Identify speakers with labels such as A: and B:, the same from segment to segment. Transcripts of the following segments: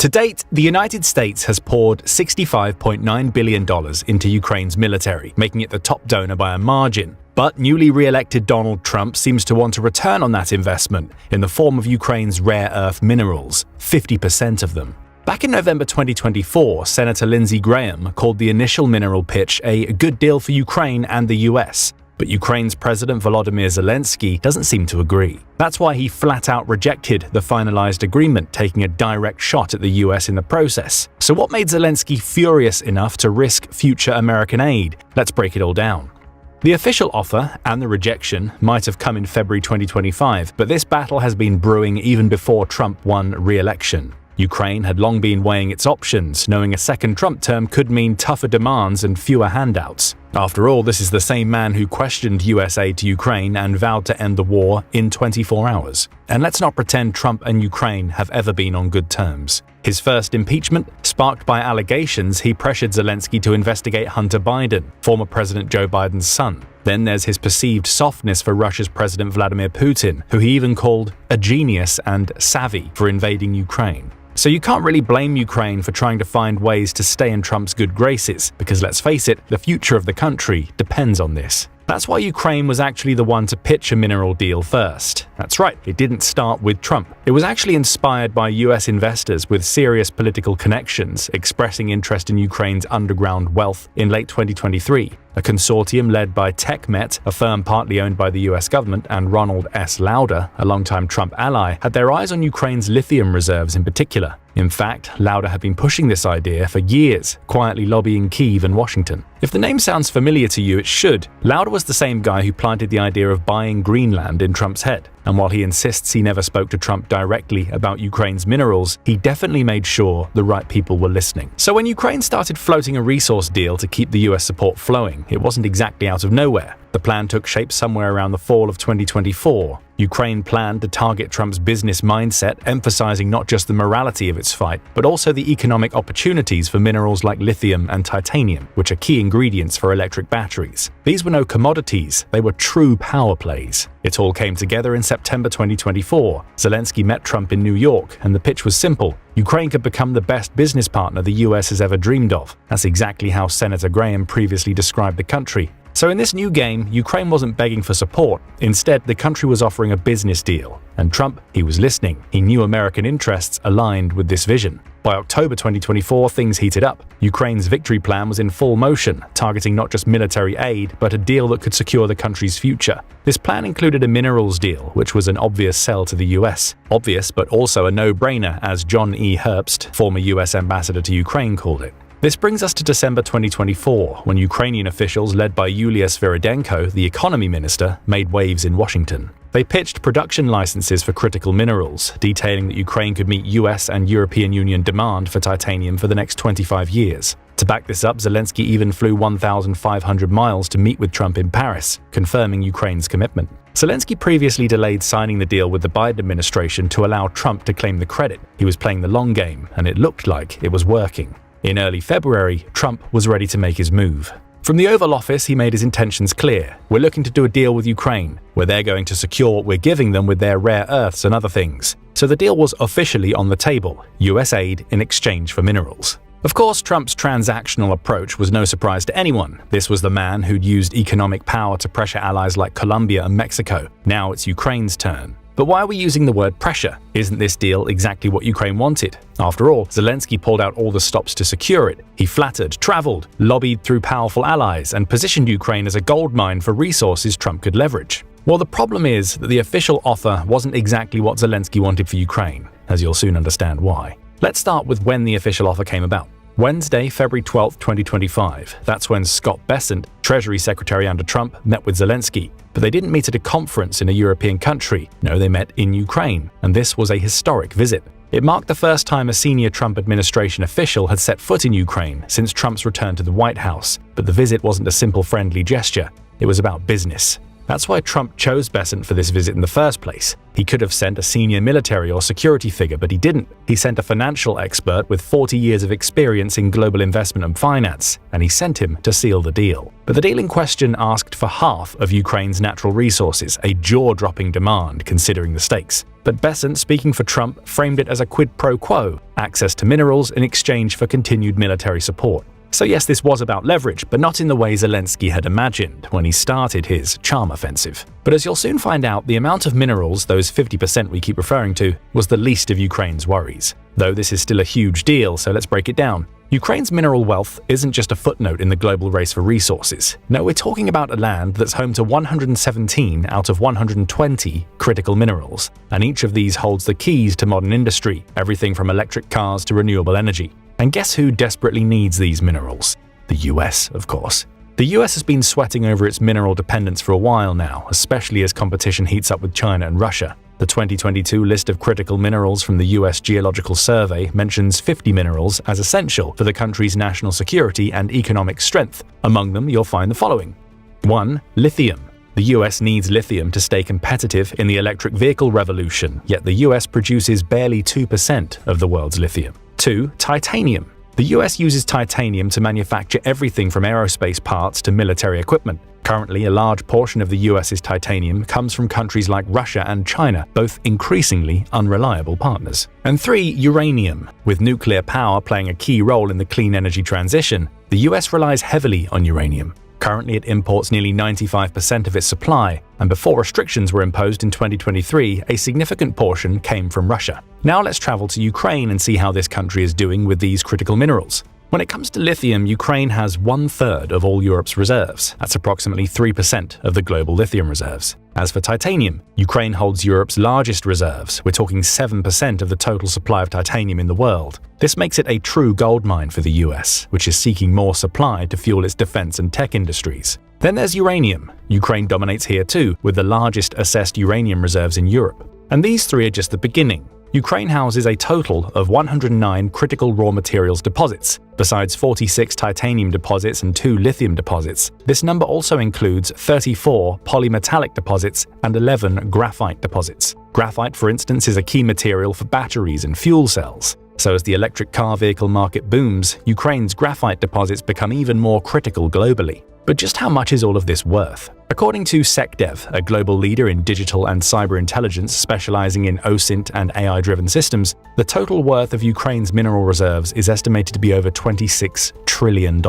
A: To date, the United States has poured $65.9 billion into Ukraine's military, making it the top donor by a margin. But newly re-elected Donald Trump seems to want a return on that investment in the form of Ukraine's rare earth minerals, 50% of them. Back in November 2024, Senator Lindsey Graham called the initial mineral pitch a good deal for Ukraine and the US. But Ukraine's President Volodymyr Zelensky doesn't seem to agree. That's why he flat out rejected the finalized agreement, taking a direct shot at the US in the process. So what made Zelensky furious enough to risk future American aid? Let's break it all down. The official offer and the rejection might have come in February 2025, but this battle has been brewing even before Trump won re-election. Ukraine had long been weighing its options, knowing a second Trump term could mean tougher demands and fewer handouts. After all, this is the same man who questioned US aid to Ukraine and vowed to end the war in 24 hours. And let's not pretend Trump and Ukraine have ever been on good terms. His first impeachment, sparked by allegations he pressured Zelensky to investigate Hunter Biden, former President Joe Biden's son. Then there's his perceived softness for Russia's President Vladimir Putin, who he even called a genius and savvy for invading Ukraine. So you can't really blame Ukraine for trying to find ways to stay in Trump's good graces, because let's face it, the future of the country depends on this. That's why Ukraine was actually the one to pitch a mineral deal first. That's right, it didn't start with Trump. It was actually inspired by US investors with serious political connections expressing interest in Ukraine's underground wealth in late 2023. A consortium led by TechMet, a firm partly owned by the US government, and Ronald S. Lauder, a longtime Trump ally, had their eyes on Ukraine's lithium reserves in particular. In fact, Lauder had been pushing this idea for years, quietly lobbying Kyiv and Washington. If the name sounds familiar to you, it should. Lauder was the same guy who planted the idea of buying Greenland in Trump's head. And while he insists he never spoke to Trump directly about Ukraine's minerals, he definitely made sure the right people were listening. So when Ukraine started floating a resource deal to keep the US support flowing, it wasn't exactly out of nowhere. The plan took shape somewhere around the fall of 2024. Ukraine planned to target Trump's business mindset, emphasizing not just the morality of its fight, but also the economic opportunities for minerals like lithium and titanium, which are key ingredients for electric batteries. These were no commodities, they were true power plays. It all came together in September 2024. Zelensky met Trump in New York, and the pitch was simple. Ukraine could become the best business partner the US has ever dreamed of. That's exactly how Senator Graham previously described the country. So in this new game, Ukraine wasn't begging for support. Instead, the country was offering a business deal. And Trump, he was listening. He knew American interests aligned with this vision. By October 2024, things heated up. Ukraine's victory plan was in full motion, targeting not just military aid, but a deal that could secure the country's future. This plan included a minerals deal, which was an obvious sell to the US. Obvious, but also a no-brainer, as John E. Herbst, former US ambassador to Ukraine, called it. This brings us to December 2024, when Ukrainian officials led by Yulia Sviridenko, the economy minister, made waves in Washington. They pitched production licenses for critical minerals, detailing that Ukraine could meet US and European Union demand for titanium for the next 25 years. To back this up, Zelensky even flew 1,500 miles to meet with Trump in Paris, confirming Ukraine's commitment. Zelensky previously delayed signing the deal with the Biden administration to allow Trump to claim the credit. He was playing the long game, and it looked like it was working. In early February, Trump was ready to make his move. From the Oval Office, he made his intentions clear. We're looking to do a deal with Ukraine, where they're going to secure what we're giving them with their rare earths and other things. So the deal was officially on the table, US aid in exchange for minerals. Of course, Trump's transactional approach was no surprise to anyone. This was the man who'd used economic power to pressure allies like Colombia and Mexico. Now it's Ukraine's turn. But why are we using the word pressure? Isn't this deal exactly what Ukraine wanted? After all, Zelensky pulled out all the stops to secure it. He flattered, traveled, lobbied through powerful allies, and positioned Ukraine as a goldmine for resources Trump could leverage. Well, the problem is that the official offer wasn't exactly what Zelensky wanted for Ukraine, as you'll soon understand why. Let's start with when the official offer came about. Wednesday, February 12, 2025. That's when Scott Bessent, Treasury Secretary under Trump, met with Zelensky. But they didn't meet at a conference in a European country. No, they met in Ukraine, and this was a historic visit. It marked the first time a senior Trump administration official had set foot in Ukraine since Trump's return to the White House. But the visit wasn't a simple friendly gesture. It was about business. That's why Trump chose Bessent for this visit in the first place. He could have sent a senior military or security figure, but he didn't. He sent a financial expert with 40 years of experience in global investment and finance, and he sent him to seal the deal. But the deal in question asked for half of Ukraine's natural resources, a jaw-dropping demand considering the stakes. But Bessent, speaking for Trump, framed it as a quid pro quo, access to minerals in exchange for continued military support. So yes, this was about leverage, but not in the way Zelensky had imagined when he started his charm offensive. But as you'll soon find out, the amount of minerals, those 50% we keep referring to, was the least of Ukraine's worries. Though this is still a huge deal, so let's break it down. Ukraine's mineral wealth isn't just a footnote in the global race for resources. No, we're talking about a land that's home to 117 out of 120 critical minerals, and each of these holds the keys to modern industry, everything from electric cars to renewable energy. And guess who desperately needs these minerals? The US, of course. The US has been sweating over its mineral dependence for a while now, especially as competition heats up with China and Russia. The 2022 list of critical minerals from the US Geological Survey mentions 50 minerals as essential for the country's national security and economic strength. Among them, you'll find the following. 1. Lithium. The US needs lithium to stay competitive in the electric vehicle revolution, yet the US produces barely 2% of the world's lithium. 2. Titanium. The US uses titanium to manufacture everything from aerospace parts to military equipment. Currently, a large portion of the US's titanium comes from countries like Russia and China, both increasingly unreliable partners. And 3. Uranium. With nuclear power playing a key role in the clean energy transition, the US relies heavily on uranium. Currently, it imports nearly 95% of its supply, and before restrictions were imposed in 2023, a significant portion came from Russia. Now let's travel to Ukraine and see how this country is doing with these critical minerals. When it comes to lithium, Ukraine has 1/3 of all Europe's reserves. That's approximately 3% of the global lithium reserves. As for titanium, Ukraine holds Europe's largest reserves. We're talking 7% of the total supply of titanium in the world. This makes it a true goldmine for the US, which is seeking more supply to fuel its defense and tech industries. Then there's uranium. Ukraine dominates here too, with the largest assessed uranium reserves in Europe. And these three are just the beginning. Ukraine houses a total of 109 critical raw materials deposits. Besides 46 titanium deposits and 2 lithium deposits, this number also includes 34 polymetallic deposits and 11 graphite deposits. Graphite, for instance, is a key material for batteries and fuel cells. So as the electric car vehicle market booms, Ukraine's graphite deposits become even more critical globally. But just how much is all of this worth? According to SecDev, a global leader in digital and cyber intelligence specializing in OSINT and AI-driven systems, the total worth of Ukraine's mineral reserves is estimated to be over $26 trillion.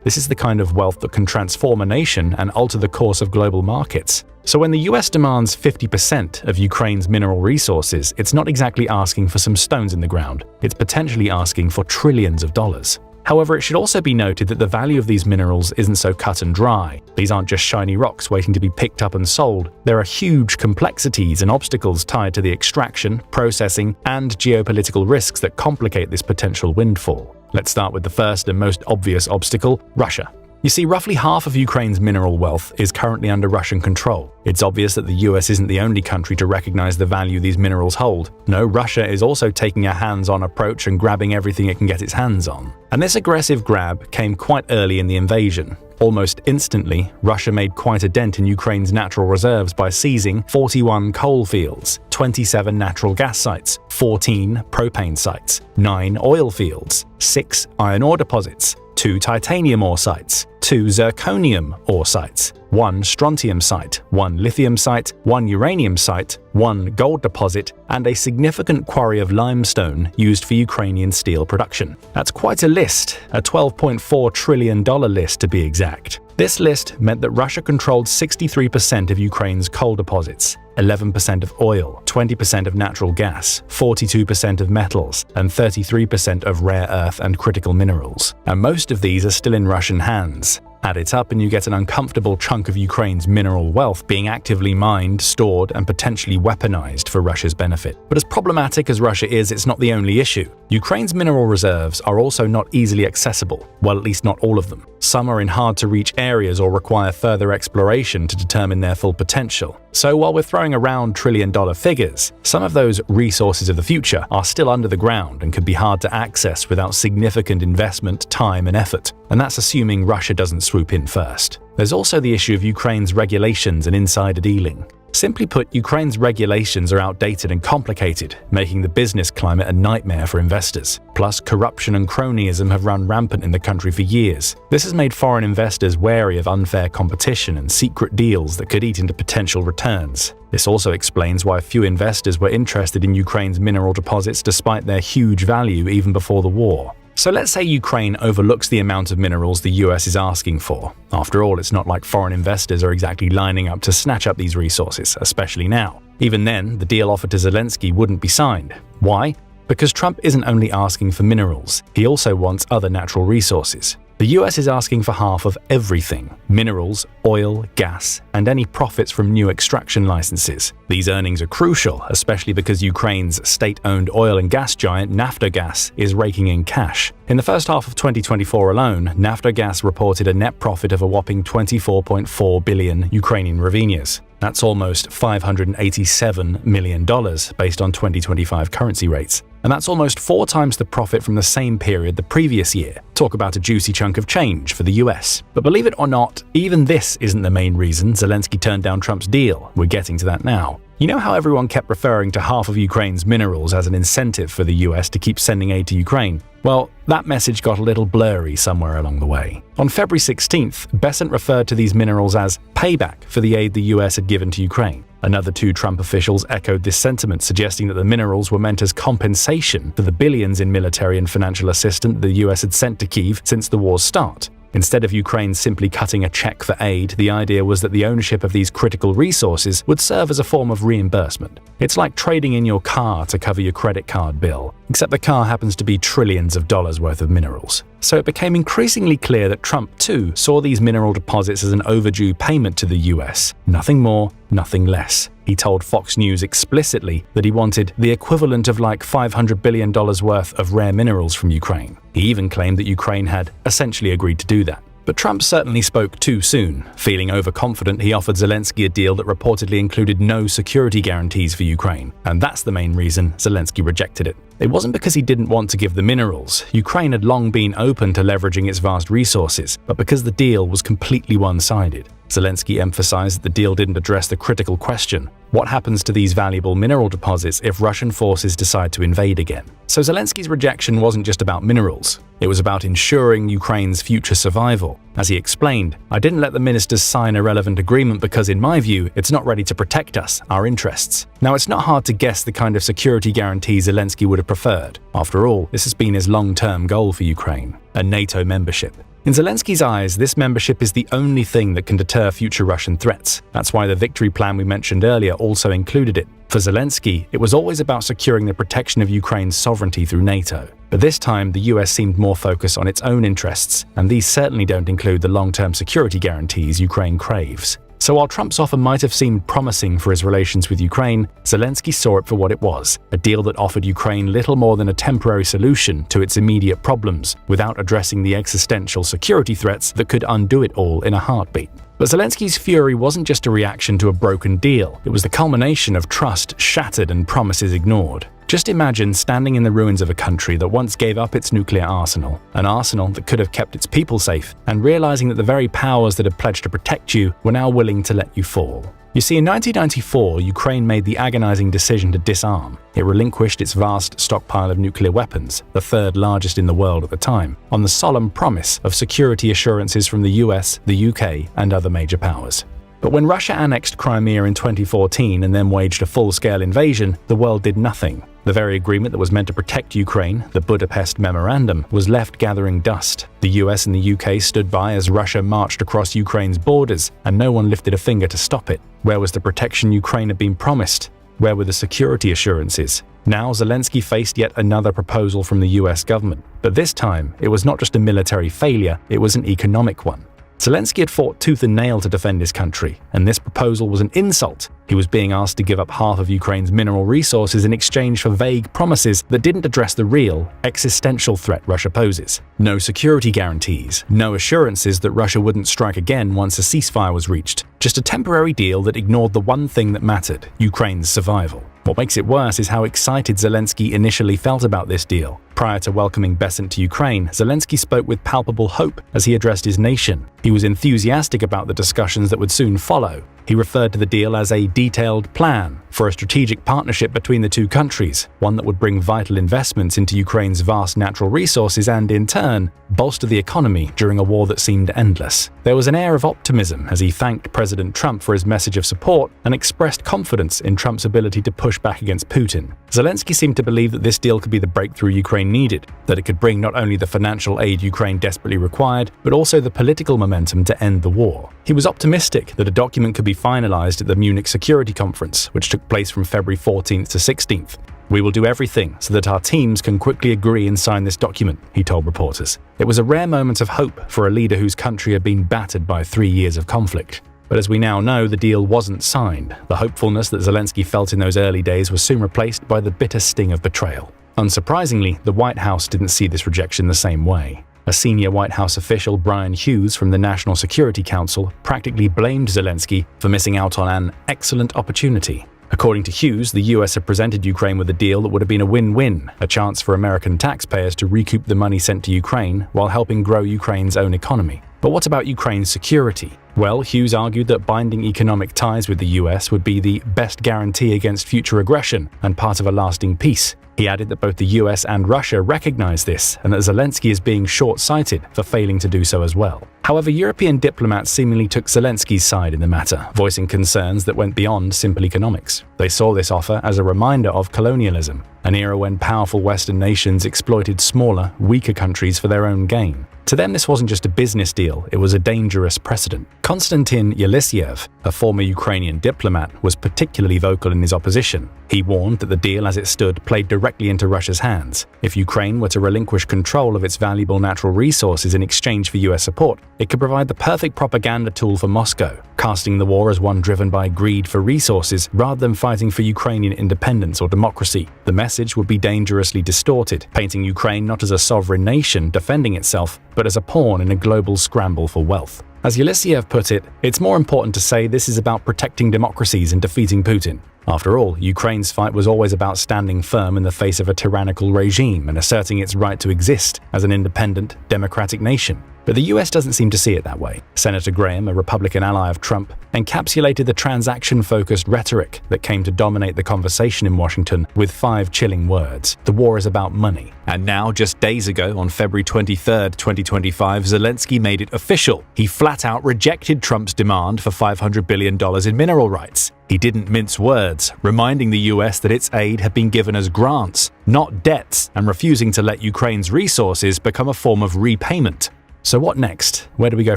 A: This is the kind of wealth that can transform a nation and alter the course of global markets. So when the US demands 50% of Ukraine's mineral resources, it's not exactly asking for some stones in the ground. It's potentially asking for trillions of dollars. However, it should also be noted that the value of these minerals isn't so cut and dry. These aren't just shiny rocks waiting to be picked up and sold. There are huge complexities and obstacles tied to the extraction, processing, and geopolitical risks that complicate this potential windfall. Let's start with the first and most obvious obstacle: Russia. You see, roughly half of Ukraine's mineral wealth is currently under Russian control. It's obvious that the US isn't the only country to recognize the value these minerals hold. No, Russia is also taking a hands-on approach and grabbing everything it can get its hands on. And this aggressive grab came quite early in the invasion. Almost instantly, Russia made quite a dent in Ukraine's natural reserves by seizing 41 coal fields, 27 natural gas sites, 14 propane sites, 9 oil fields, 6 iron ore deposits, 2 titanium ore sites, 2 zirconium ore sites, 1 strontium site, 1 lithium site, 1 uranium site, 1 gold deposit, and a significant quarry of limestone used for Ukrainian steel production. That's quite a list, a $12.4 trillion list to be exact. This list meant that Russia controlled 63% of Ukraine's coal deposits, 11% of oil, 20% of natural gas, 42% of metals, and 33% of rare earth and critical minerals. And most of these are still in Russian hands. Add it up and you get an uncomfortable chunk of Ukraine's mineral wealth being actively mined, stored, and potentially weaponized for Russia's benefit. But as problematic as Russia is, it's not the only issue. Ukraine's mineral reserves are also not easily accessible, well, at least not all of them. Some are in hard-to-reach areas or require further exploration to determine their full potential. So while we're throwing around trillion-dollar figures, some of those resources of the future are still under the ground and could be hard to access without significant investment, time, and effort. And that's assuming Russia doesn't swoop in first. There's also the issue of Ukraine's regulations and insider dealing. Simply put, Ukraine's regulations are outdated and complicated, making the business climate a nightmare for investors. Plus, corruption and cronyism have run rampant in the country for years. This has made foreign investors wary of unfair competition and secret deals that could eat into potential returns. This also explains why few investors were interested in Ukraine's mineral deposits despite their huge value even before the war. So let's say Ukraine overlooks the amount of minerals the US is asking for. After all, it's not like foreign investors are exactly lining up to snatch up these resources, especially now. Even then, the deal offered to Zelensky wouldn't be signed. Why? Because Trump isn't only asking for minerals, he also wants other natural resources. The US is asking for half of everything: minerals, oil, gas, and any profits from new extraction licenses. These earnings are crucial, especially because Ukraine's state-owned oil and gas giant Naftogaz is raking in cash. In the first half of 2024 alone, Naftogaz reported a net profit of a whopping 24.4 billion Ukrainian hryvnias. That's almost $587 million based on 2025 currency rates. And that's almost 4 times the profit from the same period the previous year. Talk about a juicy chunk of change for the US. But believe it or not, even this isn't the main reason Zelensky turned down Trump's deal. We're getting to that now. You know how everyone kept referring to half of Ukraine's minerals as an incentive for the US to keep sending aid to Ukraine? Well, that message got a little blurry somewhere along the way. On February 16th, Bessent referred to these minerals as payback for the aid the US had given to Ukraine. Another 2 Trump officials echoed this sentiment, suggesting that the minerals were meant as compensation for the billions in military and financial assistance the US had sent to Kyiv since the war's start. Instead of Ukraine simply cutting a check for aid, the idea was that the ownership of these critical resources would serve as a form of reimbursement. It's like trading in your car to cover your credit card bill, except the car happens to be trillions of dollars worth of minerals. So it became increasingly clear that Trump, too, saw these mineral deposits as an overdue payment to the US. Nothing more, nothing less. He told Fox News explicitly that he wanted the equivalent of like $500 billion worth of rare minerals from Ukraine. He even claimed that Ukraine had essentially agreed to do that. But Trump certainly spoke too soon. Feeling overconfident, he offered Zelensky a deal that reportedly included no security guarantees for Ukraine. And that's the main reason Zelensky rejected it. It wasn't because he didn't want to give the minerals. Ukraine had long been open to leveraging its vast resources, but because the deal was completely one-sided. Zelensky emphasized that the deal didn't address the critical question: what happens to these valuable mineral deposits if Russian forces decide to invade again? So Zelensky's rejection wasn't just about minerals. It was about ensuring Ukraine's future survival. As he explained, "I didn't let the ministers sign a relevant agreement because, in my view, it's not ready to protect us, our interests." Now, it's not hard to guess the kind of security guarantees Zelensky would have preferred. After all, this has been his long-term goal for Ukraine: a NATO membership. In Zelensky's eyes, this membership is the only thing that can deter future Russian threats. That's why the victory plan we mentioned earlier also included it. For Zelensky, it was always about securing the protection of Ukraine's sovereignty through NATO. But this time, the US seemed more focused on its own interests, and these certainly don't include the long-term security guarantees Ukraine craves. So while Trump's offer might have seemed promising for his relations with Ukraine, Zelensky saw it for what it was: a deal that offered Ukraine little more than a temporary solution to its immediate problems, without addressing the existential security threats that could undo it all in a heartbeat. But Zelensky's fury wasn't just a reaction to a broken deal, it was the culmination of trust shattered and promises ignored. Just imagine standing in the ruins of a country that once gave up its nuclear arsenal, an arsenal that could have kept its people safe, and realizing that the very powers that had pledged to protect you were now willing to let you fall. You see, in 1994, Ukraine made the agonizing decision to disarm. It relinquished its vast stockpile of nuclear weapons, the 3rd largest in the world at the time, on the solemn promise of security assurances from the US, the UK, and other major powers. But when Russia annexed Crimea in 2014 and then waged a full-scale invasion, the world did nothing. The very agreement that was meant to protect Ukraine, the Budapest Memorandum, was left gathering dust. The US and the UK stood by as Russia marched across Ukraine's borders, and no one lifted a finger to stop it. Where was the protection Ukraine had been promised? Where were the security assurances? Now Zelensky faced yet another proposal from the US government. But this time, it was not just a military failure, it was an economic one. Zelensky had fought tooth and nail to defend his country, and this proposal was an insult. He was being asked to give up half of Ukraine's mineral resources in exchange for vague promises that didn't address the real, existential threat Russia poses. No security guarantees, no assurances that Russia wouldn't strike again once a ceasefire was reached. Just a temporary deal that ignored the one thing that mattered: Ukraine's survival. What makes it worse is how excited Zelensky initially felt about this deal. Prior to welcoming Bessent to Ukraine, Zelensky spoke with palpable hope as he addressed his nation. He was enthusiastic about the discussions that would soon follow. He referred to the deal as a detailed plan for a strategic partnership between the two countries, one that would bring vital investments into Ukraine's vast natural resources and, in turn, bolster the economy during a war that seemed endless. There was an air of optimism as he thanked President Trump for his message of support and expressed confidence in Trump's ability to push back against Putin. Zelensky seemed to believe that this deal could be the breakthrough Ukraine needed, that it could bring not only the financial aid Ukraine desperately required, but also the political momentum to end the war. He was optimistic that a document could be finalized at the Munich Security Conference, which took place from February 14th to 16th. "We will do everything so that our teams can quickly agree and sign this document," he told reporters. It was a rare moment of hope for a leader whose country had been battered by 3 years of conflict. But as we now know, the deal wasn't signed. The hopefulness that Zelensky felt in those early days was soon replaced by the bitter sting of betrayal. Unsurprisingly, the White House didn't see this rejection the same way. A senior White House official, Brian Hughes from the National Security Council, practically blamed Zelensky for missing out on an excellent opportunity. According to Hughes, the US had presented Ukraine with a deal that would have been a win-win, a chance for American taxpayers to recoup the money sent to Ukraine while helping grow Ukraine's own economy. But what about Ukraine's security? Well, Hughes argued that binding economic ties with the US would be the best guarantee against future aggression and part of a lasting peace. He added that both the US and Russia recognize this and that Zelensky is being short-sighted for failing to do so as well. However, European diplomats seemingly took Zelensky's side in the matter, voicing concerns that went beyond simple economics. They saw this offer as a reminder of colonialism, an era when powerful Western nations exploited smaller, weaker countries for their own gain. To them, this wasn't just a business deal, it was a dangerous precedent. Konstantin Yelitseyev, a former Ukrainian diplomat, was particularly vocal in his opposition. He warned that the deal as it stood played directly into Russia's hands. If Ukraine were to relinquish control of its valuable natural resources in exchange for US support, it could provide the perfect propaganda tool for Moscow, casting the war as one driven by greed for resources rather than fighting for Ukrainian independence or democracy. The message would be dangerously distorted, painting Ukraine not as a sovereign nation defending itself, but as a pawn in a global scramble for wealth. As Yelitseyev put it, it's more important to say this is about protecting democracies and defeating Putin. After all, Ukraine's fight was always about standing firm in the face of a tyrannical regime and asserting its right to exist as an independent, democratic nation. But the US doesn't seem to see it that way. Senator Graham, a Republican ally of Trump, encapsulated the transaction-focused rhetoric that came to dominate the conversation in Washington with 5 chilling words. The war is about money. And now, just days ago, on February 23rd, 2025, Zelensky made it official. He flat-out rejected Trump's demand for $500 billion in mineral rights. He didn't mince words, reminding the US that its aid had been given as grants, not debts, and refusing to let Ukraine's resources become a form of repayment. So what next? Where do we go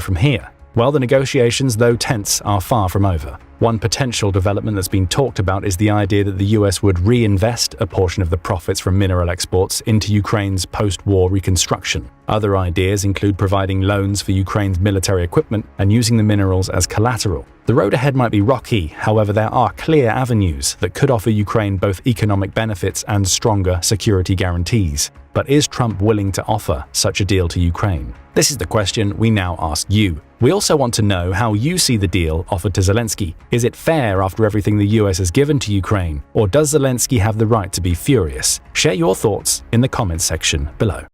A: from here? Well, the negotiations, though tense, are far from over. One potential development that's been talked about is the idea that the US would reinvest a portion of the profits from mineral exports into Ukraine's post-war reconstruction. Other ideas include providing loans for Ukraine's military equipment and using the minerals as collateral. The road ahead might be rocky, however there are clear avenues that could offer Ukraine both economic benefits and stronger security guarantees. But is Trump willing to offer such a deal to Ukraine? This is the question we now ask you. We also want to know how you see the deal offered to Zelensky. Is it fair after everything the US has given to Ukraine? Or does Zelensky have the right to be furious? Share your thoughts in the comments section below.